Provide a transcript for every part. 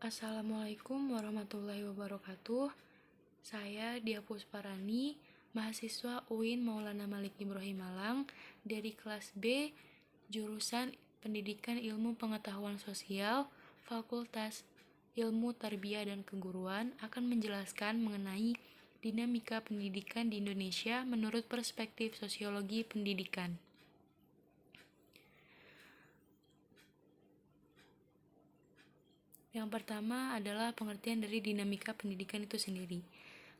Assalamualaikum warahmatullahi wabarakatuh. Saya Dia Pusparani, mahasiswa UIN Maulana Malik Ibrahim Malang dari kelas B, jurusan Pendidikan Ilmu Pengetahuan Sosial, Fakultas Ilmu Tarbiyah dan Keguruan akan menjelaskan mengenai dinamika pendidikan di Indonesia menurut perspektif sosiologi pendidikan. Yang pertama adalah pengertian dari dinamika pendidikan itu sendiri.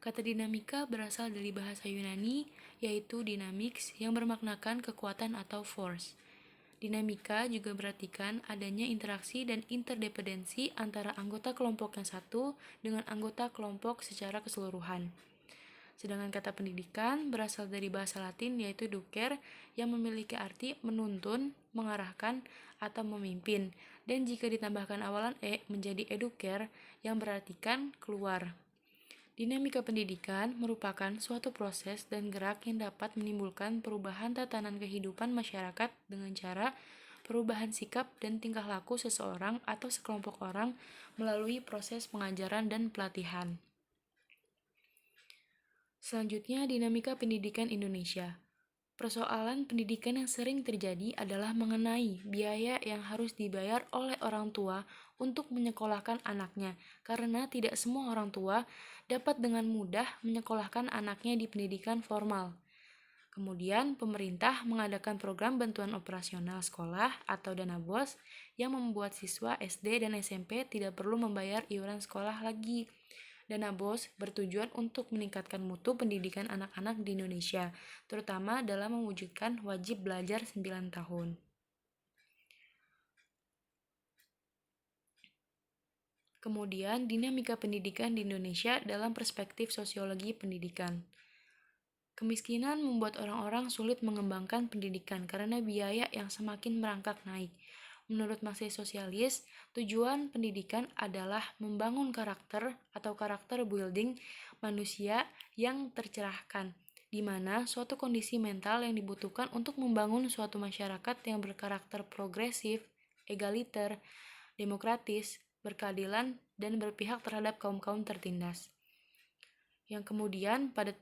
Kata dinamika berasal dari bahasa Yunani, yaitu dynamics, yang bermaknakan kekuatan atau force. Dinamika juga berartikan adanya interaksi dan interdependensi antara anggota kelompok yang satu dengan anggota kelompok secara keseluruhan. Sedangkan kata pendidikan berasal dari bahasa Latin yaitu ducer yang memiliki arti menuntun, mengarahkan, atau memimpin. Dan jika ditambahkan awalan e menjadi educer yang berartikan keluar. Dinamika pendidikan merupakan suatu proses dan gerak yang dapat menimbulkan perubahan tatanan kehidupan masyarakat dengan cara perubahan sikap dan tingkah laku seseorang atau sekelompok orang melalui proses pengajaran dan pelatihan. Selanjutnya, dinamika pendidikan Indonesia. Persoalan pendidikan yang sering terjadi adalah mengenai biaya yang harus dibayar oleh orang tua untuk menyekolahkan anaknya, karena tidak semua orang tua dapat dengan mudah menyekolahkan anaknya di pendidikan formal. Kemudian, pemerintah mengadakan program bantuan operasional sekolah atau dana BOS yang membuat siswa SD dan SMP tidak perlu membayar iuran sekolah lagi. Dana BOS bertujuan untuk meningkatkan mutu pendidikan anak-anak di Indonesia, terutama dalam mewujudkan wajib belajar 9 tahun. Kemudian, dinamika pendidikan di Indonesia dalam perspektif sosiologi pendidikan. Kemiskinan membuat orang-orang sulit mengembangkan pendidikan karena biaya yang semakin merangkak naik. Menurut Marxis sosialis, tujuan pendidikan adalah membangun karakter atau karakter building manusia yang tercerahkan, di mana suatu kondisi mental yang dibutuhkan untuk membangun suatu masyarakat yang berkarakter progresif, egaliter, demokratis, berkeadilan, dan berpihak terhadap kaum-kaum tertindas. Yang kemudian pada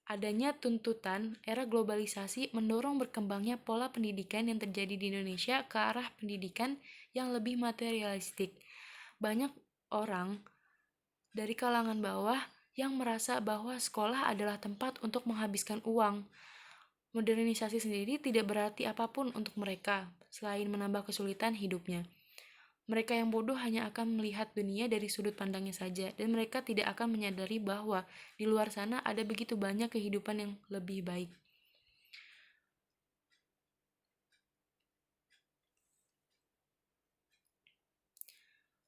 adanya tuntutan era globalisasi mendorong berkembangnya pola pendidikan yang terjadi di Indonesia ke arah pendidikan yang lebih materialistik. Banyak orang dari kalangan bawah yang merasa bahwa sekolah adalah tempat untuk menghabiskan uang. Modernisasi sendiri tidak berarti apapun untuk mereka, selain menambah kesulitan hidupnya. Mereka yang bodoh hanya akan melihat dunia dari sudut pandangnya saja, dan mereka tidak akan menyadari bahwa di luar sana ada begitu banyak kehidupan yang lebih baik.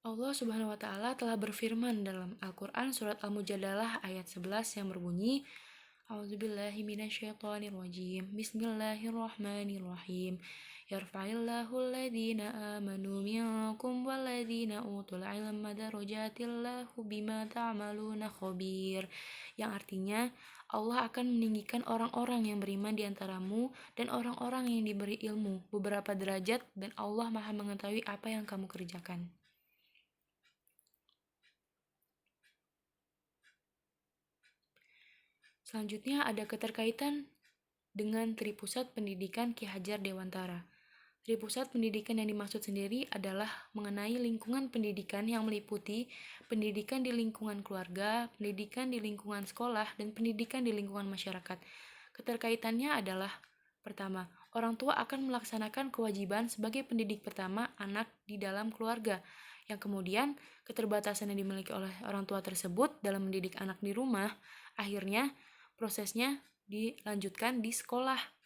Allah Subhanahu wa Ta'ala telah berfirman dalam Al-Quran surat Al-Mujadalah ayat 11 yang berbunyi, A'udzubillahi minasyaitonirrajim. Bismillahirrahmanirrahim. Yarfa'illahu alladhina amanu minkum walladhina utul ilma darajatillahu bima ta'maluna khabir. Yang artinya, Allah akan meninggikan orang-orang yang beriman di antaramu dan orang-orang yang diberi ilmu beberapa derajat, dan Allah Maha mengetahui apa yang kamu kerjakan. Selanjutnya ada keterkaitan dengan Tripusat Pendidikan Ki Hajar Dewantara. Tripusat pendidikan yang dimaksud sendiri adalah mengenai lingkungan pendidikan yang meliputi pendidikan di lingkungan keluarga, pendidikan di lingkungan sekolah, dan pendidikan di lingkungan masyarakat. Keterkaitannya adalah, pertama, orang tua akan melaksanakan kewajiban sebagai pendidik pertama anak di dalam keluarga, yang kemudian keterbatasan yang dimiliki oleh orang tua tersebut dalam mendidik anak di rumah, akhirnya prosesnya dilanjutkan di sekolah,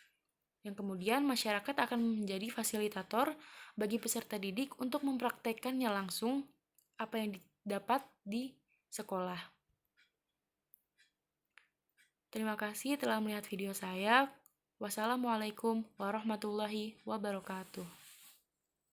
yang kemudian masyarakat akan menjadi fasilitator bagi peserta didik untuk mempraktekkannya langsung apa yang didapat di sekolah. Terima kasih telah melihat video saya. Wassalamualaikum warahmatullahi wabarakatuh.